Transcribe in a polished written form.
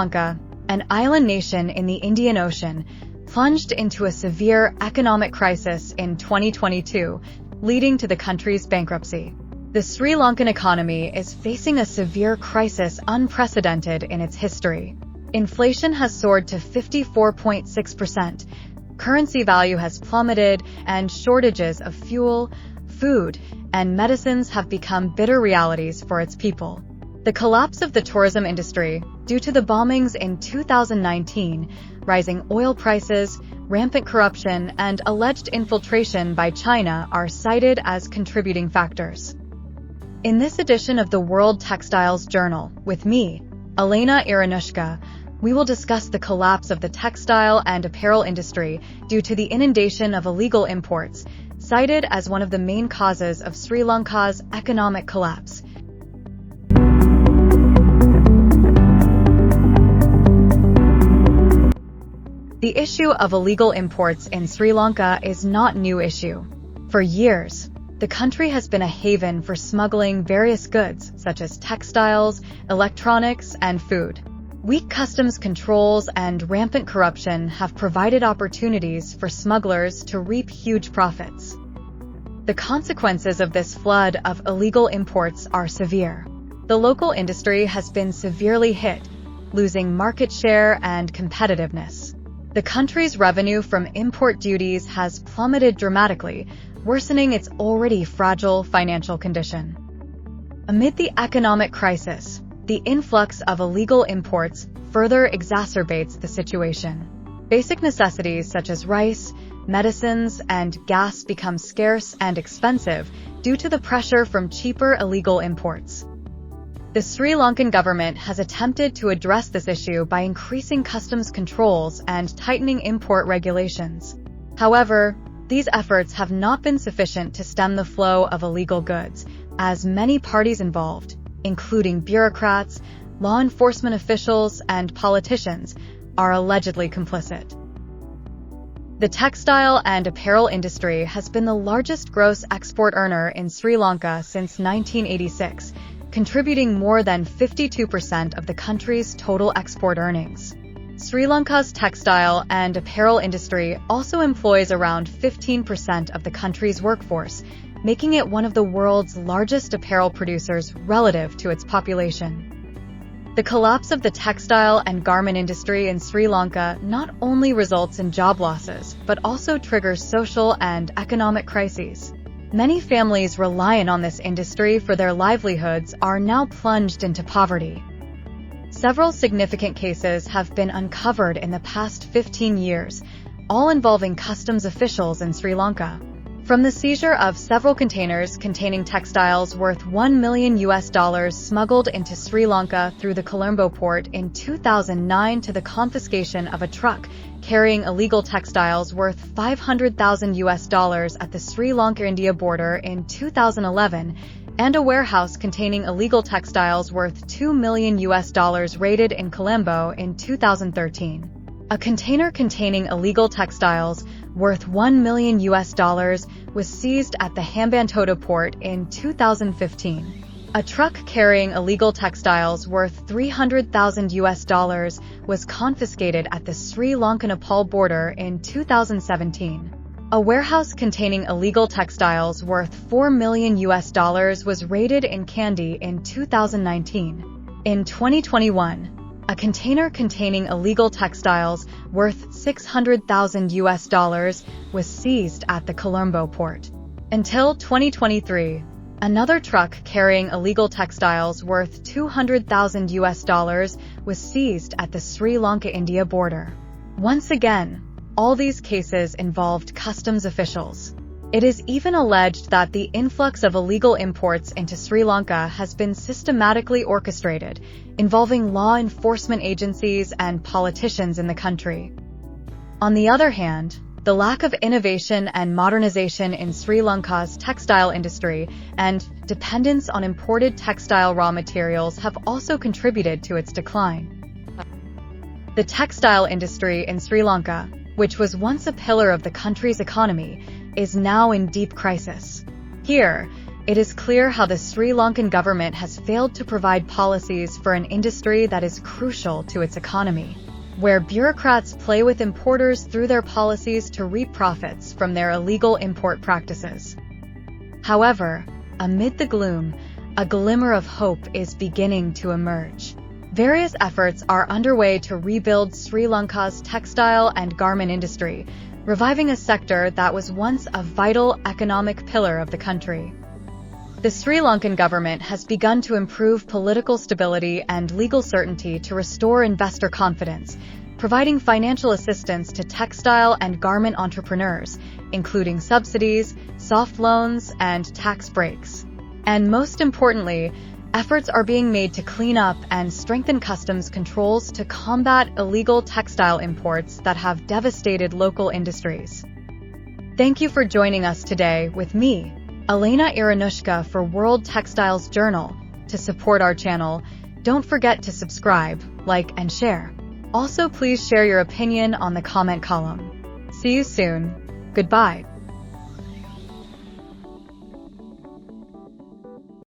Lanka, an island nation in the Indian Ocean, plunged into a severe economic crisis in 2022, leading to the country's bankruptcy. The Sri Lankan economy is facing a severe crisis unprecedented in its history. Inflation has soared to 54.6%, currency value has plummeted, and shortages of fuel, food, and medicines have become bitter realities for its people. The collapse of the tourism industry, due to the bombings in 2019, rising oil prices, rampant corruption, and alleged infiltration by China are cited as contributing factors. In this edition of the World Textiles Journal, with me, Elena Iranushka, we will discuss the collapse of the textile and apparel industry due to the inundation of illegal imports, cited as one of the main causes of Sri Lanka's economic collapse. The issue of illegal imports in Sri Lanka is not a new issue. For years, the country has been a haven for smuggling various goods such as textiles, electronics, and food. Weak customs controls and rampant corruption have provided opportunities for smugglers to reap huge profits. The consequences of this flood of illegal imports are severe. The local industry has been severely hit, losing market share and competitiveness. The country's revenue from import duties has plummeted dramatically, worsening its already fragile financial condition. Amid the economic crisis, the influx of illegal imports further exacerbates the situation. Basic necessities such as rice, medicines, and gas become scarce and expensive due to the pressure from cheaper illegal imports. The Sri Lankan government has attempted to address this issue by increasing customs controls and tightening import regulations. However, these efforts have not been sufficient to stem the flow of illegal goods, as many parties involved, including bureaucrats, law enforcement officials, and politicians, are allegedly complicit. The textile and apparel industry has been the largest gross export earner in Sri Lanka since 1986, contributing more than 52% of the country's total export earnings. Sri Lanka's textile and apparel industry also employs around 15% of the country's workforce, making it one of the world's largest apparel producers relative to its population. The collapse of the textile and garment industry in Sri Lanka not only results in job losses, but also triggers social and economic crises. Many families reliant on this industry for their livelihoods are now plunged into poverty. Several significant cases have been uncovered in the past 15 years, all involving customs officials in Sri Lanka. From the seizure of several containers containing textiles worth $1 million smuggled into Sri Lanka through the Colombo port in 2009 to the confiscation of a truck carrying illegal textiles worth $500,000 at the Sri Lanka-India border in 2011, and a warehouse containing illegal textiles worth $2 million raided in Colombo in 2013. A container containing illegal textiles worth $1 million was seized at the Hambantota port in 2015. A truck carrying illegal textiles worth $300,000 was confiscated at the Sri Lanka-Nepal border in 2017. A warehouse containing illegal textiles worth $4 million was raided in Kandy in 2019. In 2021, a container containing illegal textiles worth $600,000 was seized at the Colombo port. Until 2023, another truck carrying illegal textiles worth $200,000 was seized at the Sri Lanka-India border. Once again, all these cases involved customs officials. It is even alleged that the influx of illegal imports into Sri Lanka has been systematically orchestrated, involving law enforcement agencies and politicians in the country. On the other hand, the lack of innovation and modernization in Sri Lanka's textile industry and dependence on imported textile raw materials have also contributed to its decline. The textile industry in Sri Lanka, which was once a pillar of the country's economy, is now in deep crisis. Here, It is clear how the Sri Lankan government has failed to provide policies for an industry that is crucial to its economy, where bureaucrats play with importers through their policies to reap profits from their illegal import practices. However, amid the gloom, a glimmer of hope is beginning to emerge. Various efforts are underway to rebuild Sri Lanka's textile and garment industry, reviving a sector that was once a vital economic pillar of the country. The Sri Lankan government has begun to improve political stability and legal certainty to restore investor confidence, providing financial assistance to textile and garment entrepreneurs, including subsidies, soft loans, and tax breaks. And most importantly, efforts are being made to clean up and strengthen customs controls to combat illegal textile imports that have devastated local industries. Thank you for joining us today with me, Elena Iranushka for World Textiles Journal. To support our channel, don't forget to subscribe, like, and share. Also, please share your opinion on the comment column. See you soon. Goodbye.